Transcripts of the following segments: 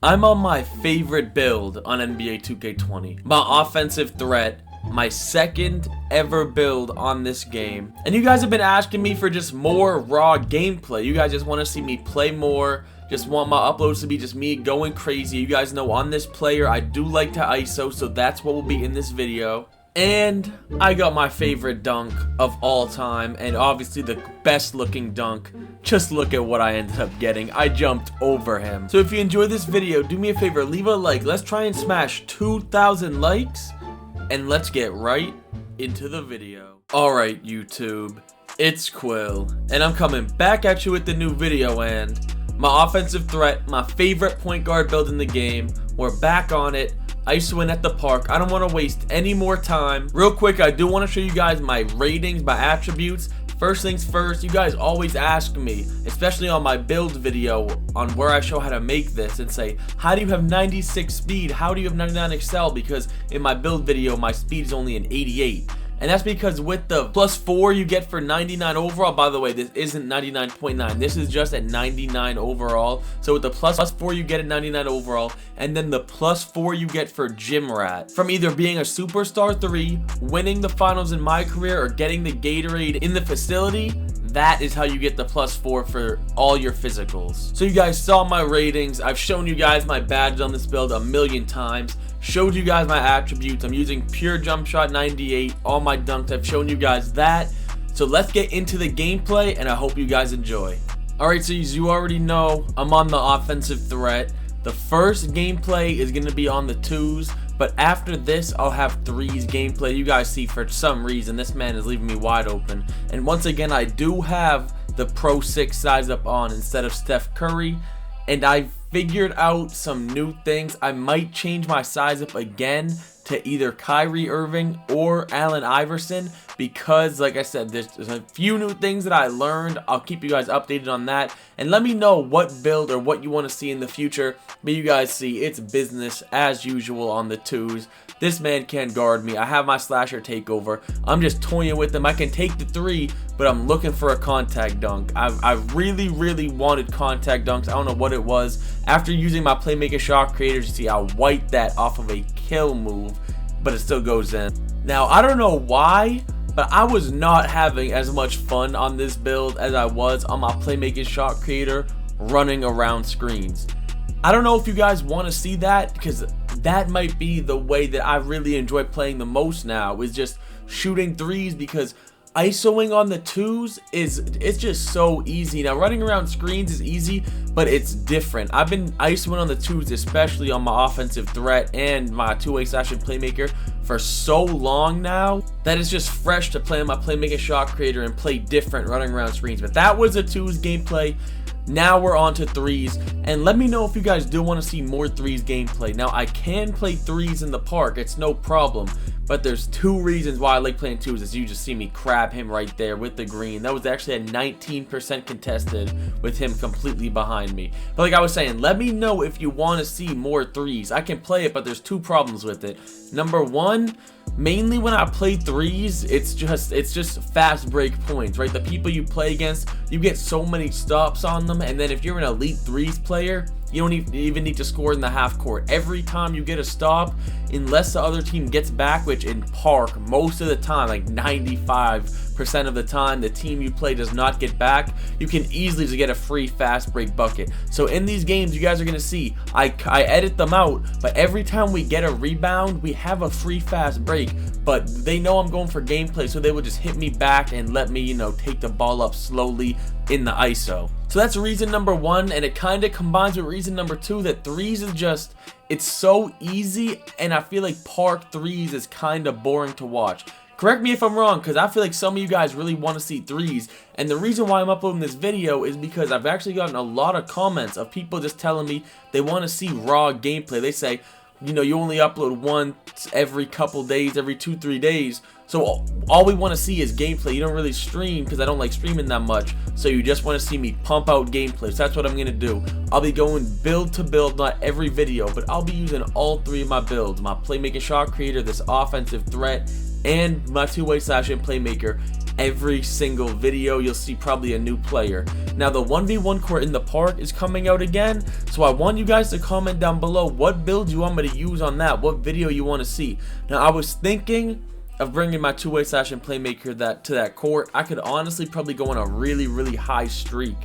I'm on my favorite build on NBA 2K20. My offensive threat, my second ever build on this game. And you guys have been asking me for just more raw gameplay. You guys just want to see me play more. Just want my uploads to be just me going crazy. You guys know on this player, I do like to ISO, so that's what will be in this video. And I got my favorite dunk of all time, and obviously the best looking dunk. Just look at what I ended up getting. I jumped over him. So if you enjoyed this video, do me a favor, leave a like. Let's try and smash 2,000 likes, and let's get right into the video. Alright YouTube, it's Quil, and I'm coming back at you with the new video, and my offensive threat, my favorite point guard build in the game. We're back on it. ISOing at the park. I don't want to waste any more time. Real quick, I do want to show you guys my ratings, my attributes. First things first, you guys always ask me, especially on my build video on where I show how to make this, and say, how do you have 96 speed? How do you have 99XL? Because in my build video, my speed is only an 88. And that's because with the +4 you get for 99 overall, by the way, this isn't 99.9, this is just at 99 overall. So with the +4 you get at 99 overall, and then the +4 you get for Gym Rat. From either being a Superstar 3, winning the finals in my career, or getting the Gatorade in the facility, that is how you get the +4 for all your physicals. So you guys saw my ratings. I've shown you guys my badge on this build a million times. Showed you guys my attributes. I'm using pure Jumpshot 98. All my dunks, I've shown you guys that. So let's get into the gameplay, and I hope you guys enjoy. Alright, so as you already know, I'm on the offensive threat. The first gameplay is going to be on the 2s. But after this, I'll have 3s gameplay. You guys see, for some reason, this man is leaving me wide open. And once again, I do have the Pro 6 size up on instead of Steph Curry. And I figured out some new things. I might change my size up again to either Kyrie Irving or Allen Iverson, because like I said, there's a few new things that I learned. I'll keep you guys updated on that, and let me know what build or what you want to see in the future. But you guys see, it's business as usual on the 2s. This man can't guard me. I have my slasher takeover. I'm just toying with him. I can take the 3, but I'm looking for a contact dunk. I really wanted contact dunks. I don't know what it was. After using my playmaker shot creators, you see I wiped that off of a kill move, but it still goes in. Now, I don't know why, but I was not having as much fun on this build as I was on my playmaking shot creator running around screens. I don't know if you guys want to see that, because that might be the way that I really enjoy playing the most now, is just shooting 3s, because ISOing on the 2s it's just so easy. Now running around screens is easy, but it's different. I've been ISOing on the 2s, especially on my offensive threat and my two-way slashing playmaker, for so long now that it's just fresh to play on my playmaker shot creator and play different running around screens. But that was a 2s gameplay. Now we're on to 3s, and let me know if you guys do want to see more 3s gameplay. Now, I can play 3s in the park, it's no problem, but there's 2 reasons why I like playing 2s. As you just see me crab him right there with the green. That was actually a 19% contested with him completely behind me. But like I was saying, let me know if you want to see more 3s. I can play it, but there's 2 problems with it. Number 1, mainly when I play 3s, it's just fast break points, right? The people you play against, you get so many stops on them, and then if you're an elite 3s player, you don't even need to score in the half court. Every time you get a stop, unless the other team gets back, which in Park, most of the time, like 95% of the time, the team you play does not get back, you can easily just get a free fast break bucket. So in these games, you guys are going to see, I edit them out, but every time we get a rebound, we have a free fast break. But they know I'm going for gameplay, so they will just hit me back and let me, you know, take the ball up slowly in the ISO. So that's reason number 1, and it kind of combines with reason number 2, that 3s is just, it's so easy, and I feel like Park 3s is kind of boring to watch. Correct me if I'm wrong, because I feel like some of you guys really want to see 3s, and the reason why I'm uploading this video is because I've actually gotten a lot of comments of people just telling me they want to see raw gameplay. They say, you know, you only upload once every couple days, every 2-3 days, so all we want to see is gameplay. You don't really stream, because I don't like streaming that much, so you just want to see me pump out gameplay. So that's what I'm going to do. I'll be going build to build, not every video, but I'll be using all 3 of my builds: my playmaking shot creator, this offensive threat, and my two-way slashing playmaker every single video you'll see probably a new player. Now the 1v1 court in the park is coming out again, so I want you guys to comment down below what build you want me to use on that, what video you want to see. Now I was thinking of bringing my two-way slash and playmaker to that court. I could honestly probably go on a really high streak,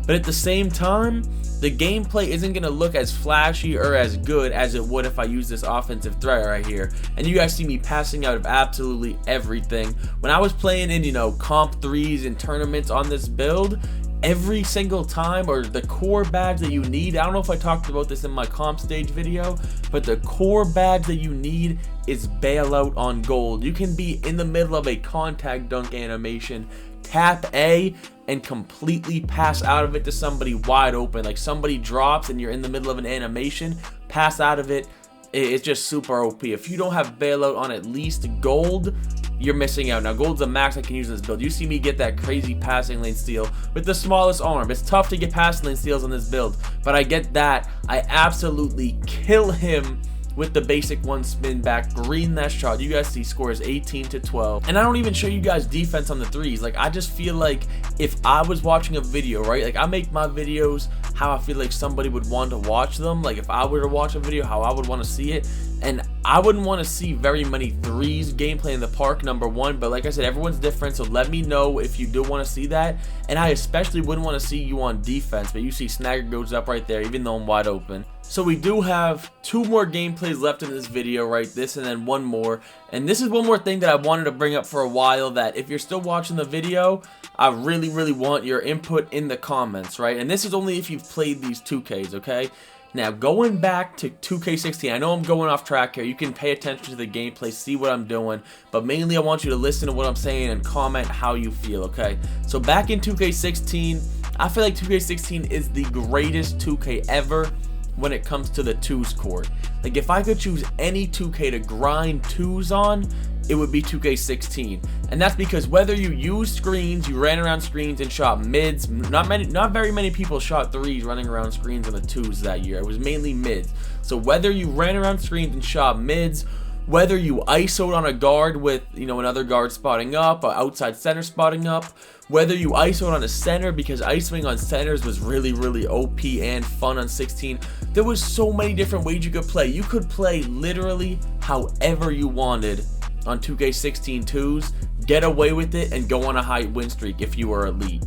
but at the same time the gameplay isn't going to look as flashy or as good as it would if I use this offensive threat right here. And you guys see me passing out of absolutely everything. When I was playing in, you know, comp 3s and tournaments on this build, every single time, or the core bags that you need, I don't know if I talked about this in my comp stage video, but the core bags that you need is bailout on gold. You can be in the middle of a contact dunk animation, tap A, and completely pass out of it to somebody wide open. Like somebody drops and you're in the middle of an animation, pass out of it. It's just super OP. If you don't have bailout on at least gold, you're missing out. Now gold's the max I can use in this build. You see me get that crazy passing lane steal with the smallest arm. It's tough to get passing lane steals on this build, but I get that. I absolutely kill him with the basic one spin back, green that shot. You guys see scores 18-12, and I don't even show you guys defense on the threes. Like I just feel like if I was watching a video, right, like I make my videos how I feel like somebody would want to watch them. Like if I were to watch a video, how I would want to see it, and I wouldn't want to see very many threes gameplay in the park, number one. But like I said, everyone's different, so let me know if you do want to see that. And I especially wouldn't want to see you on defense, but you see snagger goes up right there even though I'm wide open. So we do have 2 more gameplays left in this video, right? This and then one more. And this is one more thing that I wanted to bring up for a while, that if you're still watching the video, I really want your input in the comments, right? And this is only if you've played these 2Ks, okay? Now, going back to 2K16, I know I'm going off track here. You can pay attention to the gameplay, see what I'm doing, but mainly I want you to listen to what I'm saying and comment how you feel, okay? So back in 2K16, I feel like 2K16 is the greatest 2K ever when it comes to the 2s court. Like if I could choose any 2K to grind 2s on, it would be 2K16. And that's because whether you use screens, you ran around screens and shot mids, not very many people shot 3s running around screens on the 2s that year. It was mainly mids. So whether you ran around screens and shot mids, whether you ISO'd on a guard with, you know, another guard spotting up, or outside center spotting up, whether you ISO'd on a center, because ISOing on centers was really OP and fun on 16. There was so many different ways you could play. You could play literally however you wanted on 2K16 2s, get away with it, and go on a high win streak if you were elite.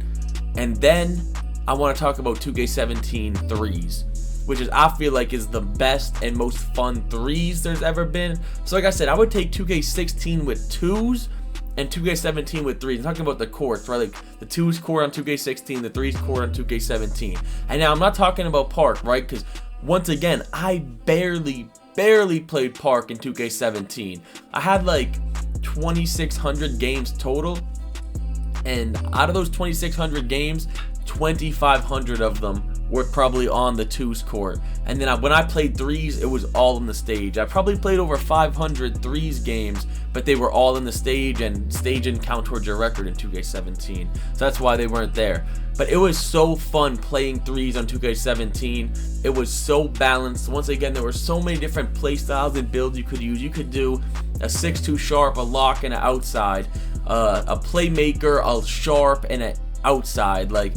And then I want to talk about 2K17 3s, which is, I feel like, is the best and most fun 3s there's ever been. So like I said, I would take 2K16 with 2s and 2K17 with 3s. I'm talking about the courts, right? Like the 2s court on 2K16, the 3s court on 2K17. And now I'm not talking about Park, right? Because once again, I barely played Park in 2K17. I had like 2,600 games total, and out of those 2,600 games, 2,500 of them were probably on the 2s court. And then when I played 3s, it was all in the stage. I probably played over 500 3s games, but they were all in the stage, and stage didn't count towards your record in 2K17. So that's why they weren't there. But it was so fun playing 3s on 2K17. It was so balanced. Once again, there were so many different play styles and builds you could use. You could do a 6-2 sharp, a lock, and an outside. A playmaker, a sharp, and an outside. Like,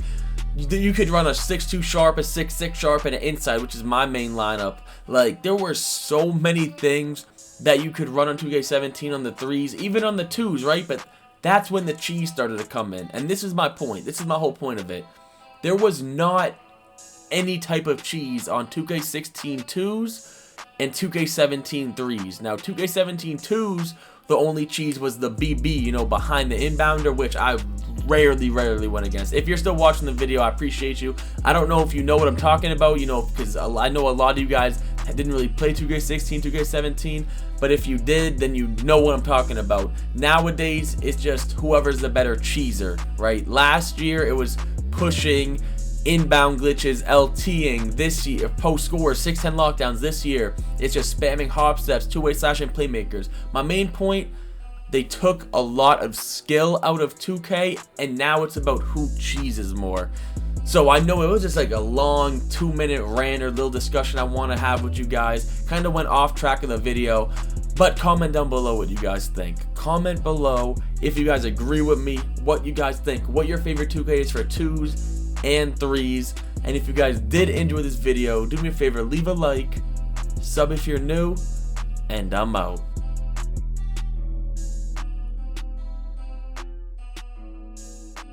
you could run a 6-2 sharp, a 6-6 sharp, and an inside, which is my main lineup. Like, there were so many things that you could run on 2K17 on the 3s, even on the 2s, right? But that's when the cheese started to come in. And this is my point. This is my whole point of it. There was not any type of cheese on 2K16 2s and 2K17 3s. Now, 2K17 2s, the only cheese was the BB, you know, behind the inbounder, which I rarely went against. If you're still watching the video, I appreciate you. I don't know if you know what I'm talking about, you know, because I know a lot of you guys didn't really play 2K16, 2K17, but if you did, then you know what I'm talking about. Nowadays, it's just whoever's the better cheeser, right? Last year, it was pushing, inbound glitches, LTing. This year, post scores, 6-10 lockdowns. This year, it's just spamming hop steps, two-way slash, and playmakers. My main point, they took a lot of skill out of 2K, and now it's about who cheeses more. So I know it was just like a long 2-minute rant or little discussion I want to have with you guys. Kind of went off track of the video. But comment down below what you guys think. Comment below if you guys agree with me, what you guys think, what your favorite 2K is for 2s and 3s. And if you guys did enjoy this video, do me a favor, leave a like, sub if you're new, and I'm out.